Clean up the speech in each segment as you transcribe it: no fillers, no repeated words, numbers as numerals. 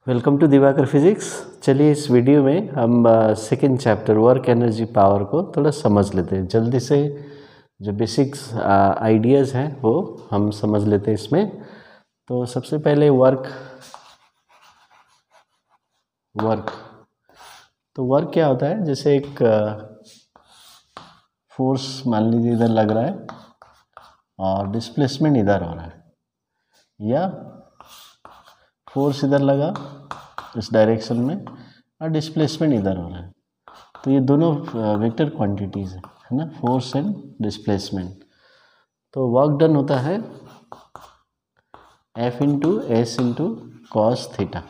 Welcome to Diwakar physics. चलिए इस video में हम second chapter work energy power को थोड़ा समझ लेते हैं। जल्दी से जो बेसिक्स आइडियाज़ हैं वो हम समझ लेते हैं इसमें। तो सबसे पहले वर्क तो वर्क क्या होता है, जैसे एक फोर्स मान लीजिए इधर लग रहा है और डिस्प्लेसमेंट इधर हो रहा है, या फोर्स इधर लगा इस डायरेक्शन में और डिस्प्लेसमेंट इधर हो रहा है। तो ये दोनों वेक्टर क्वांटिटीज़ है ना, फोर्स एंड डिस्प्लेसमेंट। तो वर्क डन होता है F into S into cos theta.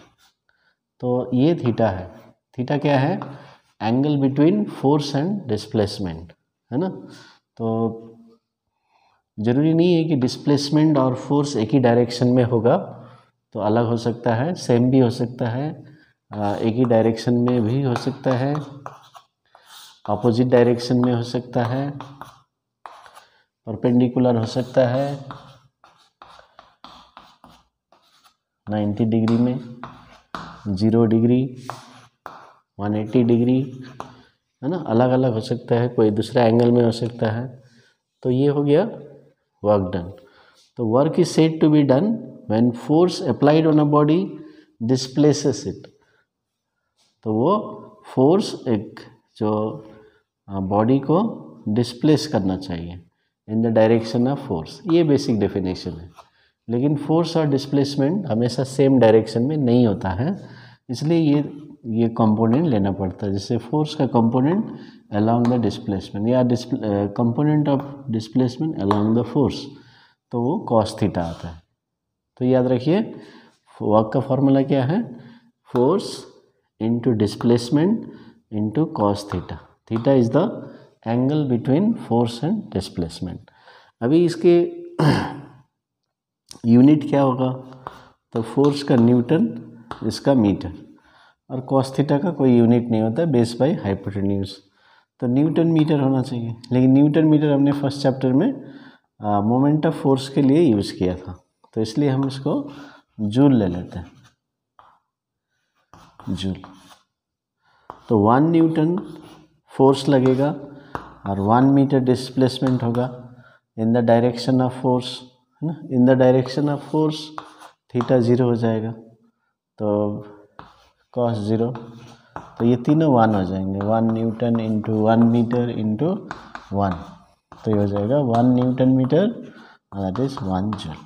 तो ये थीटा है, थीटा क्या है, angle between force and displacement, है ना। तो ज़रूरी नहीं है कि डिस्प्लेसमेंट और फोर्स एक ही डायरेक्शन में होगा, तो अलग हो सकता है, सेम भी हो सकता है, एक ही डायरेक्शन में भी हो सकता है, अपोजिट डायरेक्शन में हो सकता है, परपेंडिकुलर हो सकता है 90 डिग्री में, 0 डिग्री, 180 डिग्री, है ना, अलग अलग हो सकता है, कोई दूसरा एंगल में हो सकता है। तो ये हो गया वर्क डन। तो work is said to be done when force applied on a body displaces it. तो वो फोर्स एक जो बॉडी को डिस्प्लेस करना चाहिए in the direction of force, ये बेसिक डेफिनेशन है। लेकिन फोर्स और डिस्प्लेसमेंट हमेशा सेम डायरेक्शन में नहीं होता है, इसलिए ये कंपोनेंट लेना पड़ता है। जैसे फोर्स का कंपोनेंट अलोंग द डिस्प्लेसमेंट या component of displacement along the force, तो वो कॉस थीटा आता है। तो याद रखिए वर्क का फॉर्मूला क्या है, force into displacement into cos theta. Theta is the angle between force and displacement. अभी इसके यूनिट क्या होगा, तो फोर्स का न्यूटन, इसका मीटर, और कॉस थीटा का कोई यूनिट नहीं होता है, बेस बाय हाइपोटेन्यूज। तो न्यूटन मीटर होना चाहिए, लेकिन न्यूटन मीटर हमने फर्स्ट चैप्टर में मोमेंट ऑफ फोर्स के लिए यूज़ किया था, तो इसलिए हम इसको जूल ले लेते हैं, जूल। तो 1 न्यूटन फोर्स लगेगा और 1 मीटर डिस्प्लेसमेंट होगा in the direction of force, है ना। In the direction of force theta 0 हो जाएगा, तो कॉस 0, तो ये तीनों 1 हो जाएंगे, 1 न्यूटन इंटू 1 मीटर इंटू 1, तो ये हो जाएगा 1 newton metre, that is 1 joule.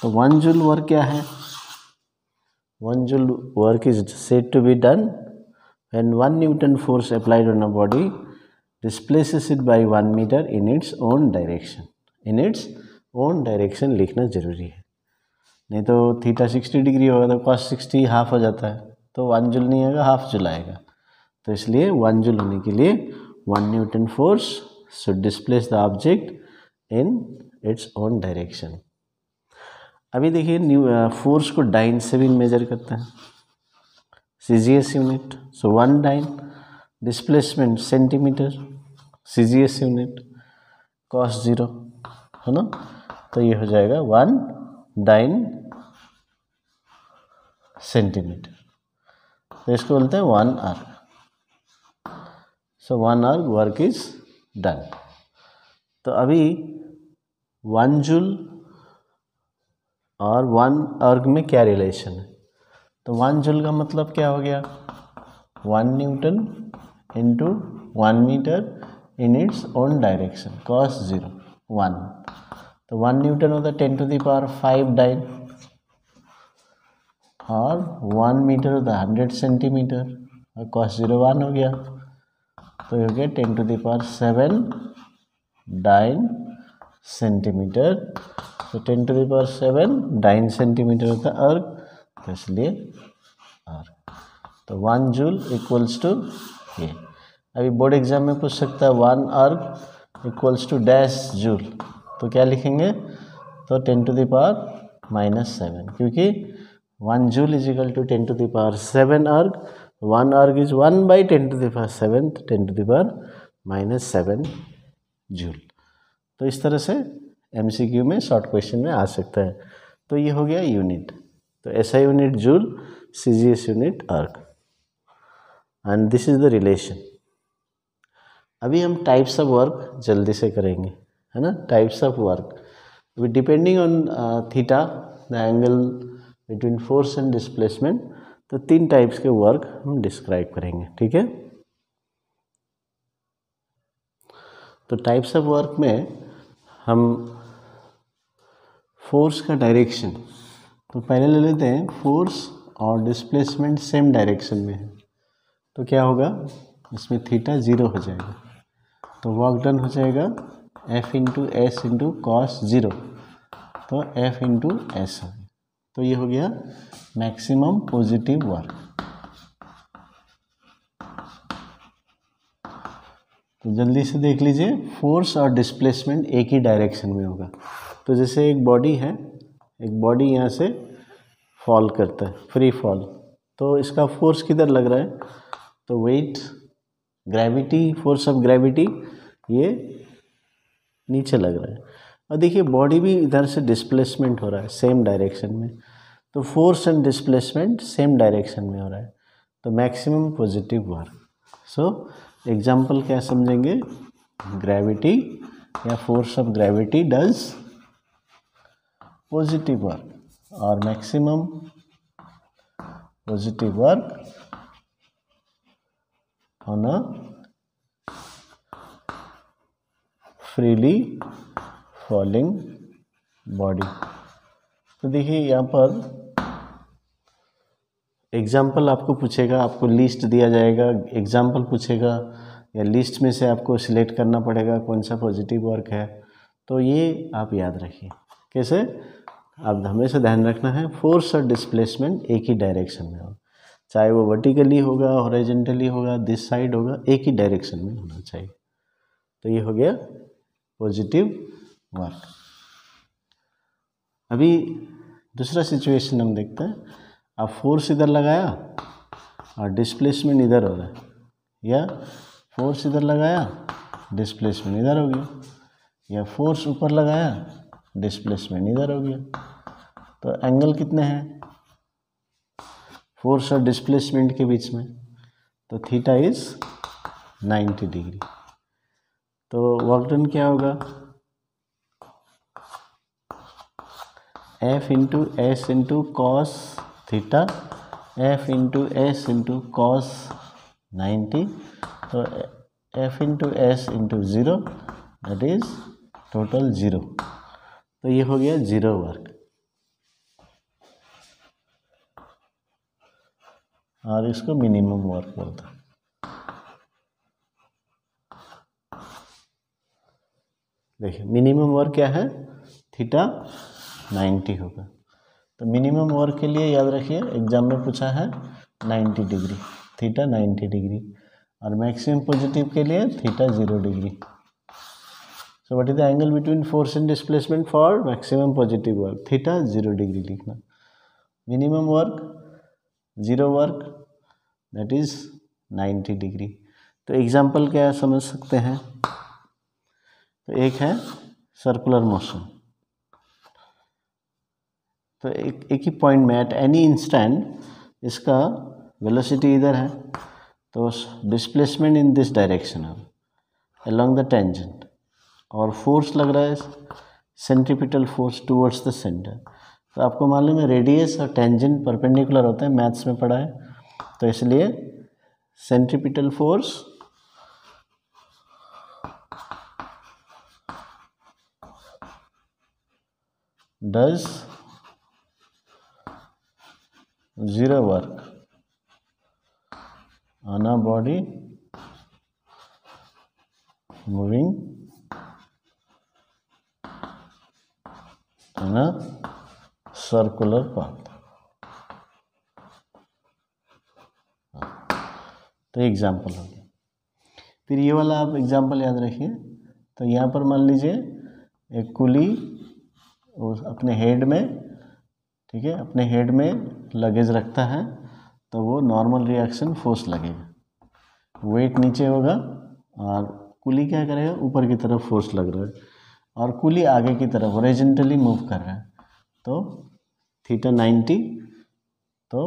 तो 1 जूल वर्क क्या है, 1 joule work is said to be done when 1 Newton force applied on a body displaces it by 1 meter in its own direction। in its own direction लिखना जरूरी है, नहीं तो theta 60 degree होगा तो cos 60 हाफ हो जाता है, तो 1 जूल नहीं आएगा, हाफ जूल आएगा। तो इसलिए 1 जूल होने के लिए 1 Newton force should displace the object in its own direction। अभी देखिए फोर्स को डाइन से भी मेजर करते हैं, CGS unit. So 1 dyne, displacement centimetre, CGS unit, cos 0, है ना। तो ये हो जाएगा 1 डाइन सेंटीमीटर, तो इसको बोलते हैं 1 अर्ग। सो 1 अर्ग वर्क इज डन। तो अभी 1 जूल और 1 अर्ग में क्या रिलेशन है, तो 1 जूल का मतलब क्या हो गया, 1 newton into 1 metre in its own direction, cos 0 1। तो 1 न्यूटन होता है 10 to the power 5 डाइन, और 1 मीटर होता है 100 सेंटीमीटर, और कॉस 0 1 हो गया, तो ये हो गया 10 to the power 7 dyne centimetre. तो 10 to the power 7 dyne centimetre होता है अर्ग, तो इसलिए अर्ग। तो 1 जूल इक्वल्स टू ये। अभी बोर्ड एग्जाम में पूछ सकता है 1 अर्ग इक्वल्स टू डैश जूल, तो क्या लिखेंगे, तो 10 to the power -7, क्योंकि 1 joule is equal to 10 to the power 7 erg, 1 erg is 1 by 10 to the power 7, 10 to the power -7 joule. तो इस तरह से MCQ में शॉर्ट क्वेश्चन में आ सकता है। तो ये हो गया यूनिट, तो ऐसा unit joule, CGS unit arc, and this is the relation. अभी हम टाइप्स ऑफ वर्क जल्दी से करेंगे, है ना. टाइप्स ऑफ वर्क अभी depending on theta the angle between force and displacement, तो 3 टाइप्स के वर्क हम डिस्क्राइब करेंगे. ठीक है. तो टाइप्स ऑफ वर्क में हम फोर्स का डायरेक्शन, तो पहले ले लेते हैं फोर्स और डिस्प्लेसमेंट सेम डायरेक्शन में है, तो क्या होगा इसमें थीटा 0 हो जाएगा. तो वर्क डन हो जाएगा F into S into cos 0, तो F इंटू एस हो गया. तो ये हो गया मैक्सिमम पॉजिटिव वर्क. तो जल्दी से देख लीजिए, फोर्स और डिस्प्लेसमेंट एक ही डायरेक्शन में होगा. तो जैसे एक बॉडी है, एक बॉडी यहाँ से फॉल करता है, फ्री फॉल, तो इसका फोर्स किधर लग रहा है, तो weight, gravity, force of gravity ये नीचे लग रहा है. और देखिए बॉडी भी इधर से डिस्प्लेसमेंट हो रहा है सेम डायरेक्शन में, तो force and displacement same direction में हो रहा है, तो maximum positive work. So example क्या समझेंगे, ग्रेविटी या force of gravity does positive work और maximum positive work on a freely falling body. तो देखिए यहाँ पर एग्जाम्पल आपको पूछेगा, आपको लिस्ट दिया जाएगा, एग्जाम्पल पूछेगा या लिस्ट में से आपको सिलेक्ट करना पड़ेगा कौन सा पॉजिटिव वर्क है. तो ये आप याद रखिए. कैसे, आप हमेशा ध्यान रखना है फोर्स और डिस्प्लेसमेंट एक ही डायरेक्शन में हो, चाहे वो वर्टिकली होगा, हॉरिजॉन्टली होगा, दिस साइड होगा, एक ही डायरेक्शन में होना चाहिए. तो ये हो गया पॉजिटिव वर्क. अभी दूसरा सिचुएशन हम देखते हैं. आप फोर्स इधर लगाया और डिस्प्लेसमेंट इधर हो रहा है, या फोर्स इधर लगाया डिस्प्लेसमेंट इधर हो गया, या फोर्स ऊपर लगाया डिस्प्लेसमेंट इधर हो गया. तो एंगल कितने हैं फोर्स और डिस्प्लेसमेंट के बीच में, तो थीटा इज 90 डिग्री. तो वर्क डन क्या होगा, F into S into cos theta, F into S into cos 90, तो F into S into 0, that is total 0. तो ये हो गया 0 वर्क. और इसको मिनिमम वर्क बोलते हैं. देखिए मिनिमम वर्क क्या है, थीटा 90 होगा. तो मिनिमम वर्क के लिए याद रखिए, एग्जाम में पूछा है 90 डिग्री, थीटा 90 डिग्री, और मैक्सिमम पॉजिटिव के लिए theta 0 degree. So what is the angle between force and displacement for maximum positive work, theta 0 degree लिखना. Minimum work 0 work, that is 90 degree. तो एग्जाम्पल क्या समझ सकते हैं, तो एक है सर्कुलर मोशन. तो एक ही पॉइंट में एट एनी इंस्टेंट इसका वेलोसिटी इधर है, तो डिस्प्लेसमेंट इन दिस डायरेक्शन है अलोंग द टेंजेंट, और फोर्स लग रहा है centripetal force towards the centre. तो आपको मालूम है रेडियस और टेंजेंट परपेंडिकुलर होते हैं, मैथ्स में पढ़ा है, तो इसलिए centripetal force does 0 work on a body moving in a circular path. तो एग्जाम्पल हो गया. फिर ये वाला आप एग्जाम्पल याद रखिए. तो यहाँ पर मान लीजिए एक कुली अपने हेड में, ठीक है, अपने हेड में लगेज रखता है, तो वो नॉर्मल रिएक्शन फोर्स लगेगा, वेट नीचे होगा और कुली क्या करेगा, ऊपर की तरफ फोर्स लग रहा है, और कुली आगे की तरफ हॉरिजॉन्टली मूव कर रहा है, तो थीटा 90, तो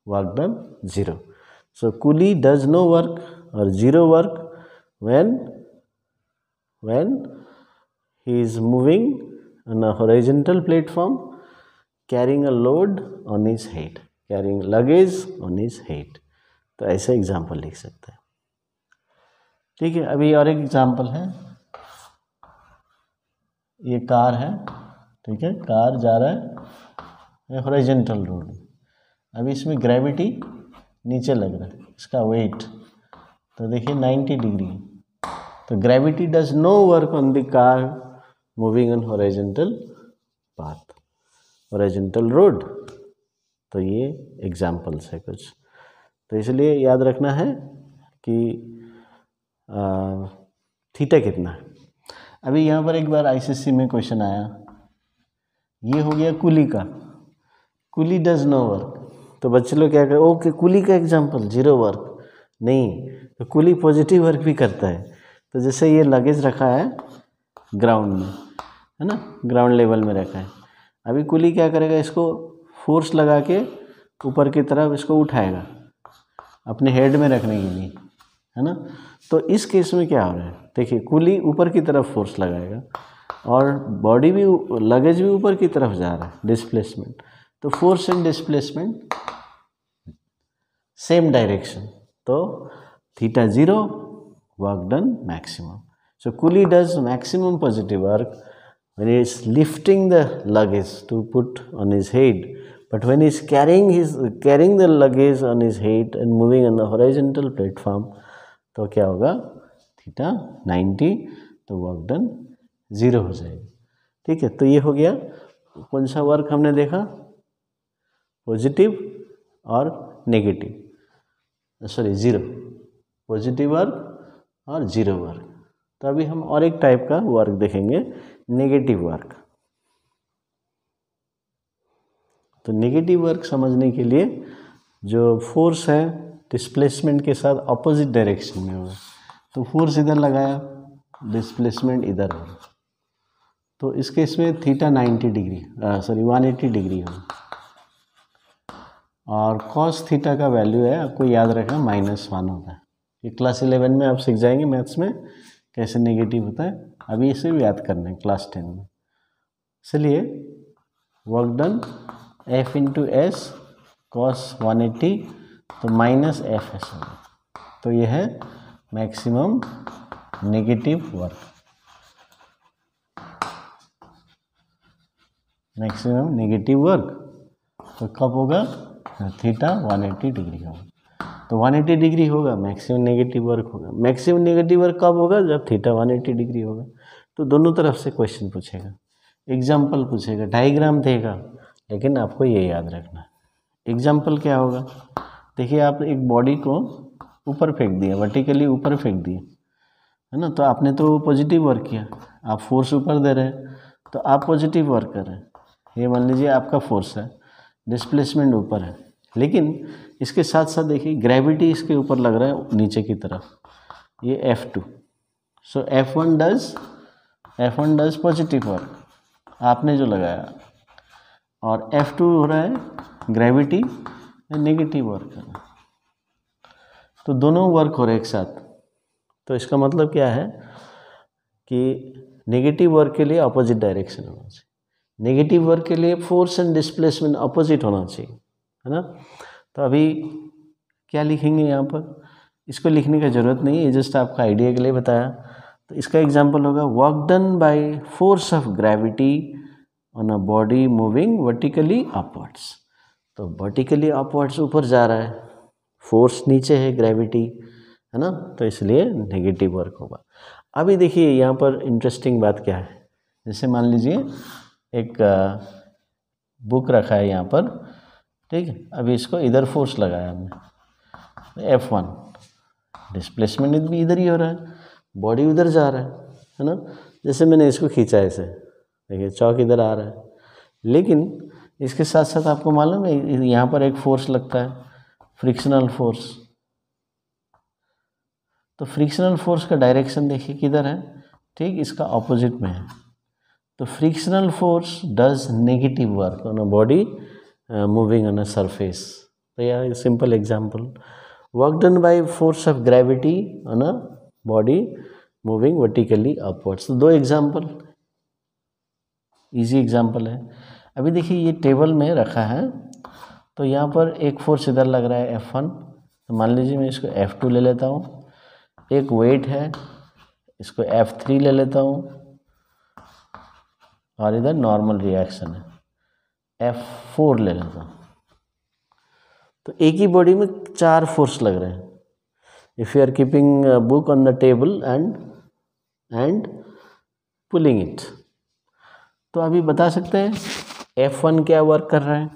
work done 0. So coolie does no work or 0 work when he is moving on a horizontal platform carrying a load on his head, carrying luggage on his head. तो ऐसे example लिख सकते हैं. ठीक है, अभी और एक एग्जाम्पल है. ये कार है, ठीक है, कार जा रहा है हॉरिजॉन्टल रोड. अभी इसमें ग्रेविटी नीचे लग रहा है, इसका वेट तो देखिए 90 डिग्री. तो gravity does no work on the car moving on horizontal path, horizontal road. तो ये एग्जाम्पल्स है कुछ. तो इसलिए याद रखना है कि थीटा कितना है. अभी यहाँ पर एक बार आईसीएससी में क्वेश्चन आया, ये हो गया कुली का, कुली डज नो वर्क. तो बच्चे लोग क्या करें, ओके कुली का एग्जाम्पल 0 वर्क नहीं, तो कुली पॉजिटिव वर्क भी करता है. तो जैसे ये लगेज रखा है ग्राउंड में, है ना, ग्राउंड लेवल में रखा है. अभी कुली क्या करेगा, इसको फोर्स लगा के ऊपर की तरफ इसको उठाएगा अपने हेड में रखने के लिए, है ना. तो इस केस में क्या हो रहा है, देखिए कुली ऊपर की तरफ फोर्स लगाएगा और बॉडी भी, लगेज भी ऊपर की तरफ जा रहा है, डिस्प्लेसमेंट. तो force and displacement same direction. तो theta 0, work done maximum. So coolie does maximum positive work when he is lifting the luggage to put on his head, but when he is carrying the luggage on his head and moving on the horizontal platform, तो क्या होगा, theta 90, तो work done 0 हो जाएगा. ठीक है, तो ये हो गया. कौन सा वर्क हमने देखा, पॉजिटिव और नेगेटिव, सॉरी 0, पॉजिटिव वर्क और 0 वर्क. तो अभी हम और एक टाइप का वर्क देखेंगे, नेगेटिव वर्क. तो नेगेटिव वर्क समझने के लिए जो फोर्स है डिस्प्लेसमेंट के साथ अपोजिट डायरेक्शन में होगा. तो फोर्स इधर लगाया, डिस्प्लेसमेंट इधर होगा. तो इस केस में थीटा 90 डिग्री, सॉरी 180 डिग्री होगा. और कॉस थीटा का वैल्यू है, आपको याद रखना, -1 होता है. ये क्लास 11 में आप सीख जाएंगे मैथ्स में कैसे नेगेटिव होता है. अभी इसे भी याद करना है क्लास 10 में. इसलिए work done F into S cos 180, तो -FS होगा. तो यह है maximum negative work. Maximum negative work तो कब होगा, थीटा 180 डिग्री होगा. तो 180 डिग्री होगा, मैक्सिमम नेगेटिव वर्क होगा. मैक्सिमम नेगेटिव वर्क कब होगा, जब थीटा 180 डिग्री होगा. तो दोनों तरफ से क्वेश्चन पूछेगा, एग्जाम्पल पूछेगा, डायग्राम देगा, लेकिन आपको ये याद रखना है. एग्जाम्पल क्या होगा, देखिए आप एक बॉडी को ऊपर फेंक दिया, वर्टिकली ऊपर फेंक दिए, है ना. तो आपने तो पॉजिटिव वर्क किया, आप फोर्स ऊपर दे रहे हैं, तो आप पॉजिटिव वर्क कर रहे हैं. ये मान लीजिए आपका फोर्स है, डिस्प्लेसमेंट ऊपर है, लेकिन इसके साथ साथ देखिए ग्रेविटी इसके ऊपर लग रहा है नीचे की तरफ, ये F2. So F1 does positive work, आपने जो लगाया, और F2 हो रहा है ग्रेविटी नेगेटिव वर्क कर रहा है. तो दोनों वर्क हो रहे एक साथ. तो इसका मतलब क्या है कि नेगेटिव वर्क के लिए अपोजिट डायरेक्शन होना चाहिए. नेगेटिव वर्क के लिए फोर्स एंड डिस्प्लेसमेंट अपोजिट होना चाहिए, है ना. तो अभी क्या लिखेंगे यहाँ पर, इसको लिखने का ज़रूरत नहीं है, ये जस्ट आपका आइडिया के लिए बताया. तो इसका एग्जांपल होगा, work done by force of gravity on a body moving vertically upwards. तो वर्टिकली अपवर्ड्स ऊपर जा रहा है, फोर्स नीचे है ग्रेविटी, है ना. तो इसलिए नेगेटिव वर्क होगा. अभी देखिए यहाँ पर इंटरेस्टिंग बात क्या है, जैसे मान लीजिए एक बुक रखा है यहाँ पर, ठीक है. अभी इसको इधर फोर्स लगाया हमने, F1, डिस्प्लेसमेंट भी इधर ही हो रहा है, बॉडी उधर जा रहा है ना. जैसे मैंने इसको खींचा ऐसे, देखिए चौक इधर आ रहा है, लेकिन इसके साथ साथ आपको मालूम है यहाँ पर एक फोर्स लगता है, फ्रिक्शनल फोर्स. तो फ्रिक्शनल फोर्स का डायरेक्शन देखिए किधर है, ठीक इसका ऑपोजिट में है. तो frictional force does negative work on a body moving on a surface, तो यह simple example, work done by force of gravity on a body moving vertically upwards. तो 2 एग्जाम्पल, इजी एग्जाम्पल है। अभी देखिए ये टेबल में रखा है, तो यहाँ पर एक फोर्स इधर लग रहा है F1, तो मान लीजिए मैं इसको F2 ले लेता हूँ। एक वेट है, इसको F3 ले लेता हूँ, और इधर नॉर्मल रिएक्शन है F4 ले लेता हूँ। तो एक ही बॉडी में 4 फोर्स लग रहे हैं। If you are keeping book on the table and pulling it, तो अभी बता सकते हैं F1 क्या वर्क कर रहा है।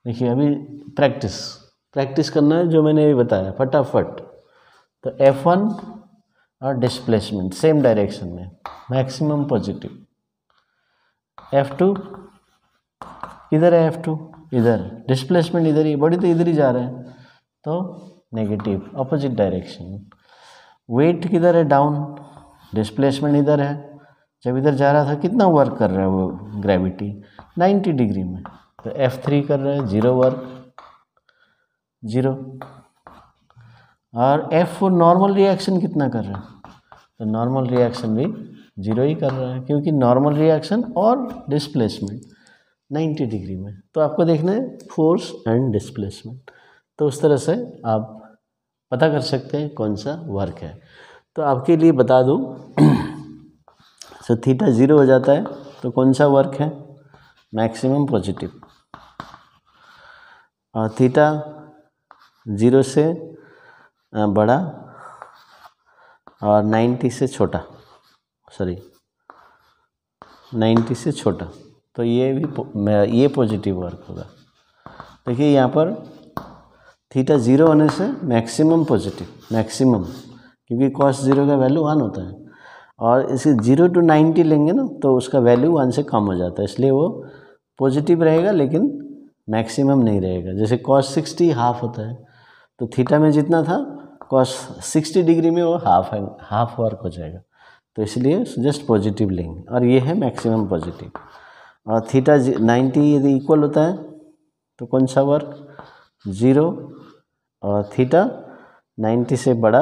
देखिए अभी प्रैक्टिस करना है जो मैंने अभी बताया फटाफट। तो F1 और डिस्प्लेसमेंट सेम डायरेक्शन में, मैक्सिमम पॉजिटिव। F2 इधर है, F2 इधर, डिस्प्लेसमेंट इधर ही, बॉडी तो इधर ही जा रहे हैं, तो नेगेटिव अपोजिट डायरेक्शन। वेट किधर है, डाउन, डिस्प्लेसमेंट इधर है, जब इधर जा रहा था कितना वर्क कर रहा है वो ग्रेविटी, 90 डिग्री में, तो F3 कर रहा है 0 वर्क, 0। और F4 नॉर्मल रिएक्शन कितना कर रहा है, तो नॉर्मल रिएक्शन भी 0 ही कर रहा है, क्योंकि नॉर्मल रिएक्शन और डिस्प्लेसमेंट 90 डिग्री में। तो आपको देखना है फोर्स एंड डिस्प्लेसमेंट, तो उस तरह से आप पता कर सकते हैं कौन सा वर्क है। तो आपके लिए बता दूं, तो थीटा 0 हो जाता है तो कौन सा वर्क है, मैक्सिमम पॉजिटिव। और थीटा 0 से बड़ा और 90 से छोटा, 90 से छोटा, तो ये पॉजिटिव वर्क होगा। देखिए यहाँ पर थीटा 0 होने से मैक्सिमम पॉजिटिव, मैक्सिमम, क्योंकि cos 0 का वैल्यू 1 होता है, और इसे 0 to 90 लेंगे ना तो उसका वैल्यू 1 से कम हो जाता है, इसलिए वो पॉजिटिव रहेगा लेकिन मैक्सिमम नहीं रहेगा। जैसे cos 60 हाफ होता है, तो थीटा में जितना था cos 60 डिग्री में वो हाफ वर्क हो जाएगा, तो इसलिए जस्ट पॉजिटिव लेंगे, और ये है मैक्सिमम पॉजिटिव। और थीटा 90 यदि इक्वल होता है तो कौन सा वर्क, 0, और थीटा 90 से बड़ा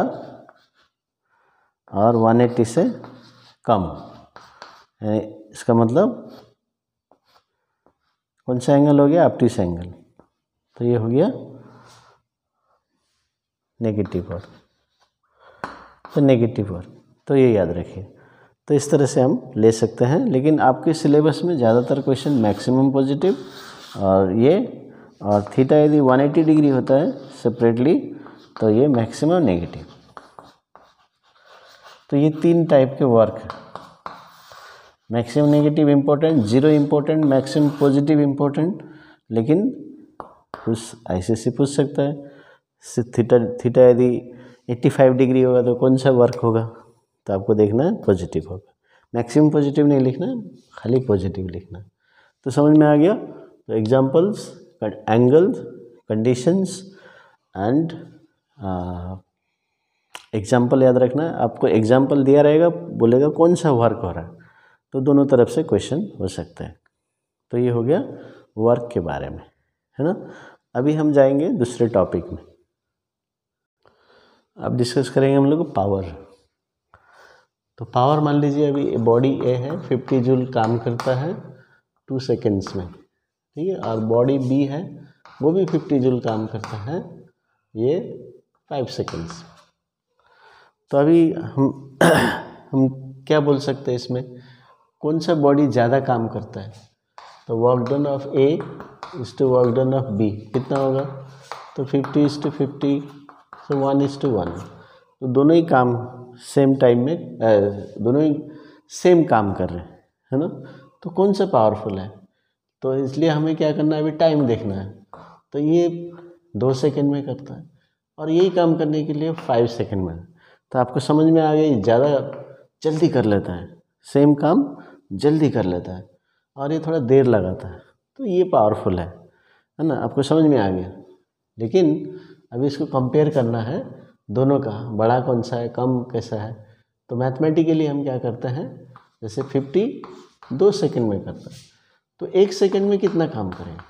और 180 से कम, इसका मतलब कौन सा एंगल हो गया, ऑब्ट्यूस एंगल, तो ये हो गया नेगेटिव वर्क, तो नेगेटिव वर्क, तो ये याद रखिए। तो इस तरह से हम ले सकते हैं, लेकिन आपके सिलेबस में ज़्यादातर क्वेश्चन मैक्सिमम पॉजिटिव और थीटा यदि 180 डिग्री होता है सेपरेटली तो ये मैक्सिमम नेगेटिव। तो ये 3 टाइप के वर्क है, maximum negative important, 0 important, maximum positive important. लेकिन कुछ ऐसे से पूछ सकता है थीटा यदि 85 डिग्री होगा तो कौन सा वर्क होगा, तो आपको देखना है पॉजिटिव होगा, मैक्सिमम पॉजिटिव नहीं लिखना है, खाली पॉजिटिव लिखना है। तो समझ में आ गया। तो examples, angles, conditions and example याद रखना है। आपको एग्जाम्पल दिया रहेगा, बोलेगा कौन सा वर्क हो रहा है, तो दोनों तरफ से क्वेश्चन हो सकता है। तो ये हो गया वर्क के बारे में, है ना। अभी हम जाएंगे दूसरे टॉपिक में। अब डिस्कस करेंगे हम लोग पावर। तो पावर मान लीजिए अभी बॉडी ए है, 50 जूल काम करता है 2 सेकेंड्स में, ठीक है, और बॉडी बी है वो भी 50 जूल काम करता है ये 5 सेकेंड्स। तो अभी हम क्या बोल सकते हैं इसमें, कौन सा बॉडी ज़्यादा काम करता है। तो work done of A is to work done of B कितना होगा, तो 50:50, तो 1:1। तो दोनों ही काम सेम टाइम में, दोनों ही सेम काम कर रहे हैं, है ना। तो कौन सा पावरफुल है, तो इसलिए हमें क्या करना है, अभी टाइम देखना है। तो ये 2 सेकेंड में करता है और यही काम करने के लिए 5 सेकेंड में। तो आपको समझ में आ गया, ज़्यादा जल्दी कर लेता है, सेम काम जल्दी कर लेता है, और ये थोड़ा देर लगाता है, तो ये पावरफुल है ना। आपको समझ में आ गया। लेकिन अभी इसको कंपेयर करना है दोनों का, बड़ा कौन सा है, कम कैसा है। तो मैथमेटिकली हम क्या करते हैं, जैसे 50 2 सेकेंड में करता है, तो 1 सेकेंड में कितना काम करेगा,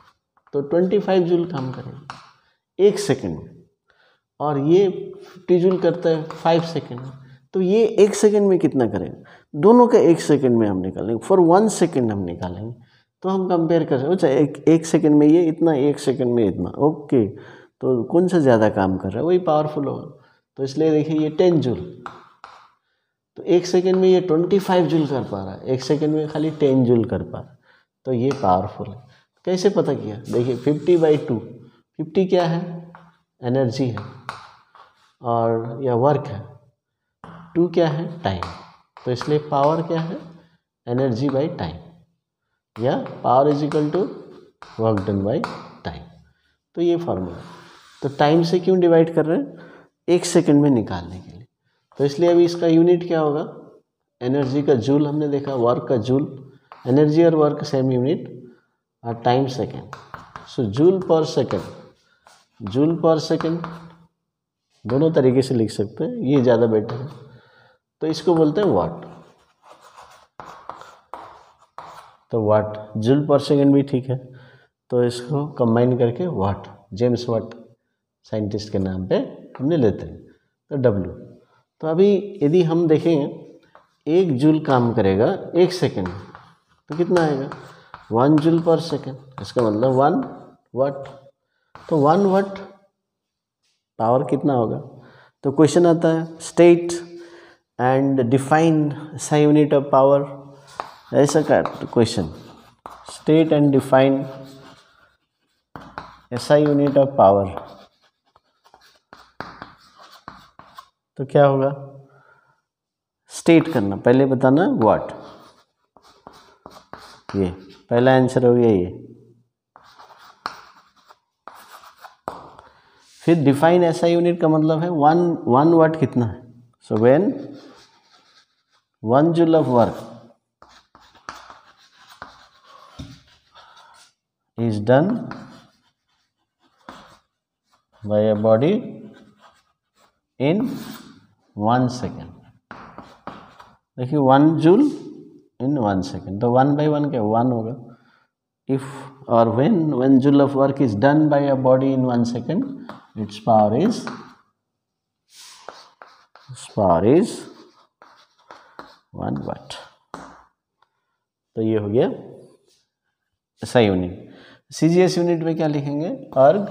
तो 25 जूल काम करेगा 1 सेकेंड में, और ये 50 जूल करता है 5 सेकेंड में। तो ये 1 सेकेंड में कितना करेगा, दोनों का 1 सेकेंड में हम निकालेंगे, फॉर 1 सेकेंड हम निकालेंगे। तो हम कंपेयर कर सकते हैं, अच्छा एक सेकेंड में ये इतना, 1 सेकेंड में इतना, ओके। तो कौन सा ज़्यादा काम कर रहा है, वही पावरफुल होगा। तो इसलिए देखिए ये 10 जूल, तो 1 सेकेंड में ये 25 जूल कर पा रहा है, 1 सेकेंड में खाली 10 जूल कर पा रहा है, तो ये पावरफुल है। कैसे पता किया, देखिए 50/2, 50 क्या है, एनर्जी है, और या वर्क है, 2 क्या है, टाइम। तो इसलिए पावर क्या है, एनर्जी बाई टाइम, या power is equal to work done by time. तो ये फॉर्मूला। तो टाइम से क्यों डिवाइड कर रहे हैं, 1 सेकेंड में निकालने के लिए। तो इसलिए अभी इसका यूनिट क्या होगा, एनर्जी का जूल हमने देखा, वर्क का जूल, एनर्जी और वर्क सेम यूनिट, और time second. So joule per second, joule per second दोनों तरीके से लिख सकते हैं, ये ज़्यादा बेटर है। तो इसको बोलते हैं वाट। तो वाट, जूल पर सेकेंड भी ठीक है, तो इसको कंबाइन करके वाट, जेम्स वाट साइंटिस्ट के नाम पे हमने लेते हैं। तो डब्ल्यू, तो अभी यदि हम देखें 1 जूल काम करेगा 1 सेकेंड में, तो कितना आएगा, 1 जूल पर सेकेंड, इसका मतलब 1 वाट। तो 1 वाट पावर कितना होगा। तो क्वेश्चन आता है, state and define SI unit of power, ऐसा का question, state and define SI unit of power. तो क्या होगा, स्टेट करना, पहले बताना वाट, ये पहला आंसर हो गया ये। फिर डिफाइन SI यूनिट का मतलब है 1 वाट कितना है। So when 1 joule of work is done by a body in 1 second. देखिए 1 जूल इन 1 सेकेंड, तो 1/1 क्या 1 होगा। इफ और when 1 joule of work is done by a body in 1 second, its power is 1 watt। तो ये हो गया SI यूनिट। CGS यूनिट में क्या लिखेंगे, अर्ग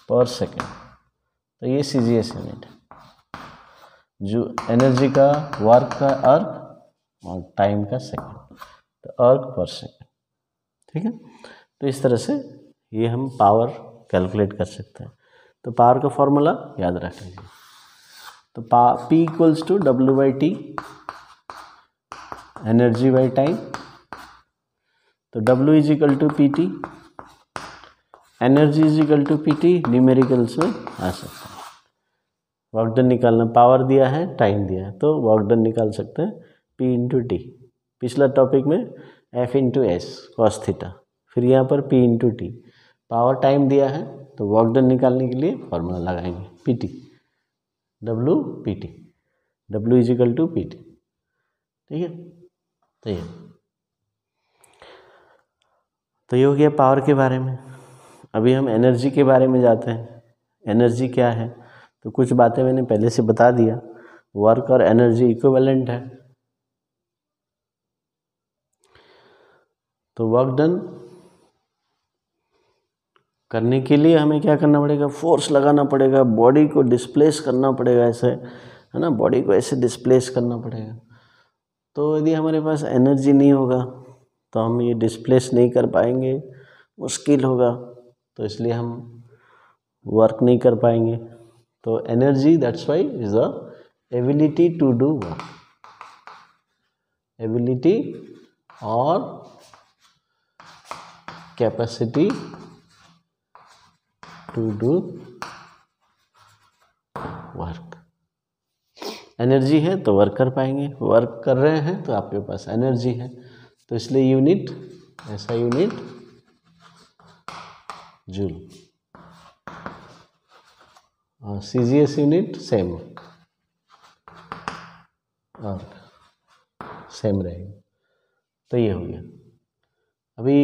पर सेकेंड। तो ये CGS यूनिट है, जो एनर्जी का, वर्क का अर्ग और टाइम का सेकेंड, तो अर्ग पर सेकेंड, ठीक है। तो इस तरह से ये हम पावर कैलकुलेट कर सकते हैं। तो पावर का फॉर्मूला याद रख लीजिए। तो P equals to W/T, energy by time. तो W is equal to PT, energy is equal to PT, numericals में आ सकता है। वर्क डन निकालना, पावर दिया है, टाइम दिया है, तो वर्क डन निकाल सकते हैं P इंटू टी। पिछला टॉपिक में F into S cos theta, फिर यहाँ पर P into T. Power time दिया है, तो वर्क डन निकालने के लिए फॉर्मूला लगाएंगे PT, WPT, W is equal to PT, ठीक है। तो ये हो गया पावर के बारे में। अभी हम एनर्जी के बारे में जाते हैं। एनर्जी क्या है, तो कुछ बातें मैंने पहले से बता दिया। वर्क और एनर्जी इक्विवेलेंट है। तो वर्क डन करने के लिए हमें क्या करना पड़ेगा, फोर्स लगाना पड़ेगा, बॉडी को डिस्प्लेस करना पड़ेगा, ऐसे है ना, बॉडी को ऐसे डिस्प्लेस करना पड़ेगा। तो यदि हमारे पास एनर्जी नहीं होगा तो हम ये डिस्प्लेस नहीं कर पाएंगे, मुश्किल होगा, तो इसलिए हम वर्क नहीं कर पाएंगे। तो energy, that's why, is the ability to do work, ability और capacity to do work. Energy है तो वर्क कर पाएंगे, वर्क कर रहे हैं तो आपके पास एनर्जी है, तो इसलिए यूनिट, ऐसा यूनिट जूल, और CGS यूनिट सेम और सेम रहेगा। तो ये हो गया। अभी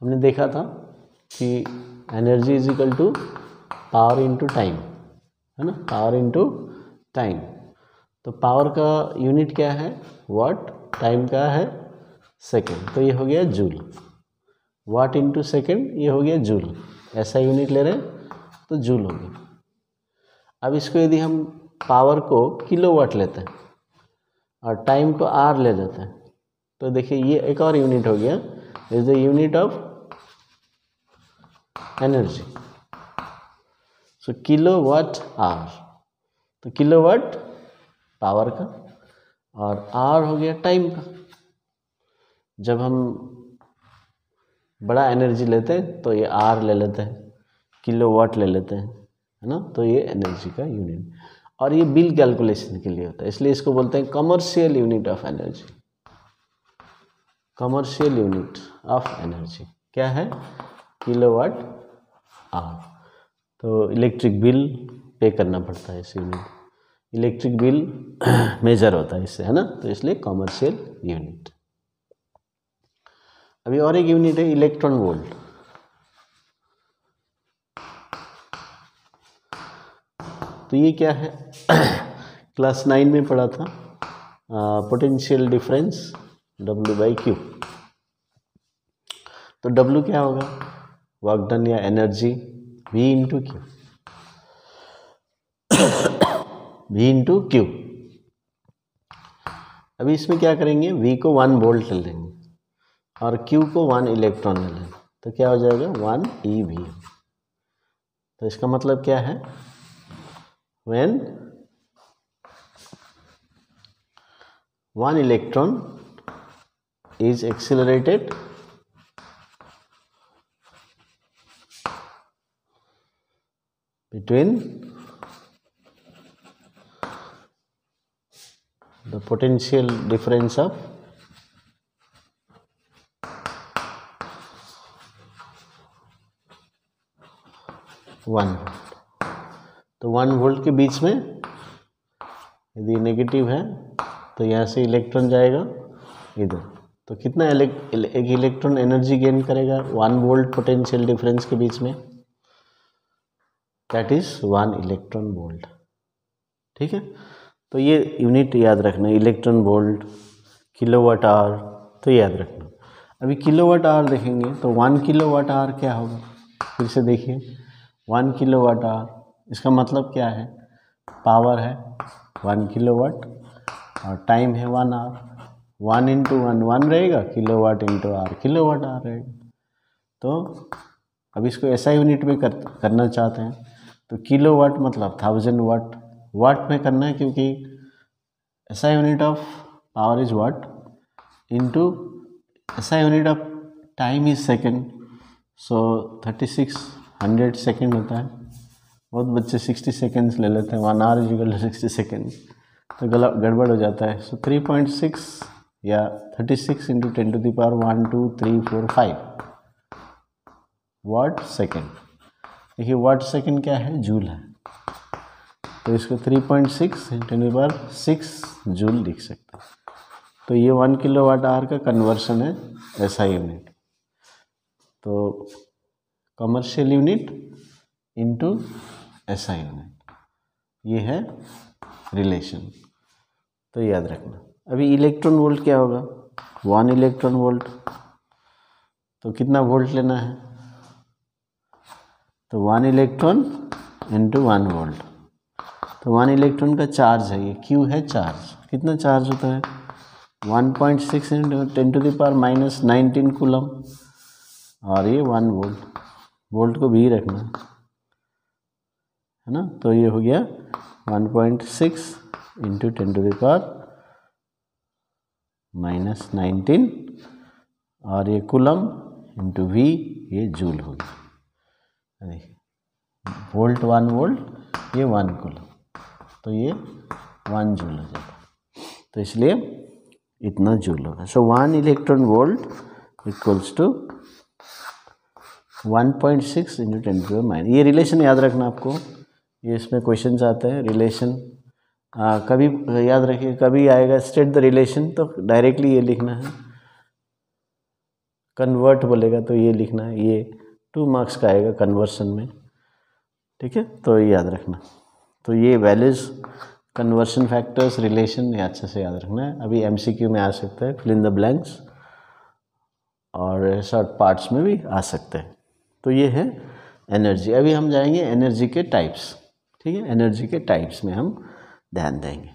हमने देखा था कि energy is equal to power into time, है ना, पावर इनटू टाइम। तो पावर का यूनिट क्या है वाट, टाइम का है सेकेंड, तो ये हो गया जूल। वाट इंटू सेकेंड ये हो गया जूल, ऐसा यूनिट ले रहे हैं तो जूल हो गया। अब इसको यदि हम पावर को किलोवाट लेते हैं और टाइम को आर ले लेते हैं तो देखिए ये एक और यूनिट हो गया, is the unit of energy. So kilowatt hour, तो किलोवाट पावर का और आर हो गया टाइम का। जब हम बड़ा एनर्जी लेते हैं तो ये आर ले लेते हैं, किलोवाट ले लेते हैं, है ना, तो ये एनर्जी का यूनिट। और ये बिल कैलकुलेशन के लिए होता है, इसलिए इसको बोलते हैं commercial unit of energy. Commercial unit of energy क्या है, किलोवाट आवर। तो इलेक्ट्रिक बिल पे करना पड़ता है इस यूनिट, इलेक्ट्रिक बिल मेजर होता है इससे, है ना, तो इसलिए कमर्शियल यूनिट। अभी और एक यूनिट है इलेक्ट्रॉन वोल्ट। तो ये क्या है क्लास 9 में पढ़ा था, पोटेंशियल डिफरेंस W/Q। तो W क्या होगा, वर्क डन या energy, V into Q, V into Q. अभी इसमें क्या करेंगे, V को 1 वोल्ट ले लेंगे और Q को 1 इलेक्ट्रॉन ले लेंगे, तो क्या हो जाएगा 1 eV। तो इसका मतलब क्या है, when 1 electron is accelerated between the potential difference of 1 volt। तो 1 वोल्ट के बीच में यदि नेगेटिव है तो यहाँ से इलेक्ट्रॉन जाएगा इधर, तो कितना एक इलेक्ट्रॉन एनर्जी गेन करेगा 1 वोल्ट पोटेंशियल डिफरेंस के बीच में, दैट इज 1 इलेक्ट्रॉन वोल्ट। ठीक है, तो ये यूनिट याद रखना, इलेक्ट्रॉन वोल्ट, किलोवाट आवर, तो याद रखना। अभी किलोवाट आवर देखेंगे तो 1 किलोवाट आवर क्या होगा, फिर से देखिए 1 किलोवाट आवर, इसका मतलब क्या है, पावर है 1 किलोवाट और टाइम है 1 आवर। 1 इंटू 1 1 रहेगा, kilowatt into or kilowatt hour रहेगा। तो अब इसको ऐसा यूनिट में करना चाहते हैं तो किलोवाट मतलब 1000 वाट, वाट में करना है क्योंकि ऐसा unit of power is watt, into ऐसा unit of time is second, so 3600 second होता है। बहुत बच्चे 60 सेकेंड्स ले लेते हैं, 1 hour is equal to 60 second, तो गड़बड़ हो जाता है। सो 3.6 या 36 into 10 to the power 1 2 3 4 5 watt second. देखिए वाट सेकेंड क्या है, जूल है, तो इसको 3.6 into 10 to the power 6 joule लिख सकते हैं। तो ये 1 किलोवाट आवर का कन्वर्शन है ऐसा यूनिट। तो कमर्शियल यूनिट इंटू ऐसा यूनिट, ये है रिलेशन, तो याद रखना। अभी इलेक्ट्रॉन वोल्ट क्या होगा, 1 इलेक्ट्रॉन वोल्ट, तो कितना वोल्ट लेना है, तो 1 इलेक्ट्रॉन इंटू 1 वोल्ट। तो 1 इलेक्ट्रॉन का चार्ज है, ये क्यू है चार्ज, कितना चार्ज होता है 1.6 into 10 to the power minus 19 coulomb, और ये 1 वोल्ट, वोल्ट को भी रखना है ना। तो ये हो गया 1.6 into 10 to the power minus 19 और ये कूलम इंटू वी, ये जूल हो गया। वोल्ट 1 वोल्ट, ये 1 कूलम, तो ये 1 जूल हो जाएगा, तो इसलिए इतना जूल होगा। So 1 electron volt equals to 1.6 into 10 to the minus. ये रिलेशन याद रखना आपको, ये इसमें क्वेश्चंस आते हैं रिलेशन, कभी याद रखिए, कभी आएगा स्टेट द रिलेशन तो डायरेक्टली ये लिखना है कन्वर्ट बोलेगा तो ये लिखना है, ये 2 मार्क्स का आएगा कन्वर्सन में, ठीक है, तो ये याद रखना। तो ये वैल्यूज, कन्वर्शन फैक्टर्स, रिलेशन, ये अच्छे से याद रखना है। अभी MCQ में आ सकता है, फिल इन द ब्लैंक्स, और शॉर्ट पार्ट्स में भी आ सकते हैं। तो ये है एनर्जी। अभी हम जाएंगे एनर्जी के टाइप्स, ठीक है, एनर्जी के टाइप्स में हम ध्यान देंगे।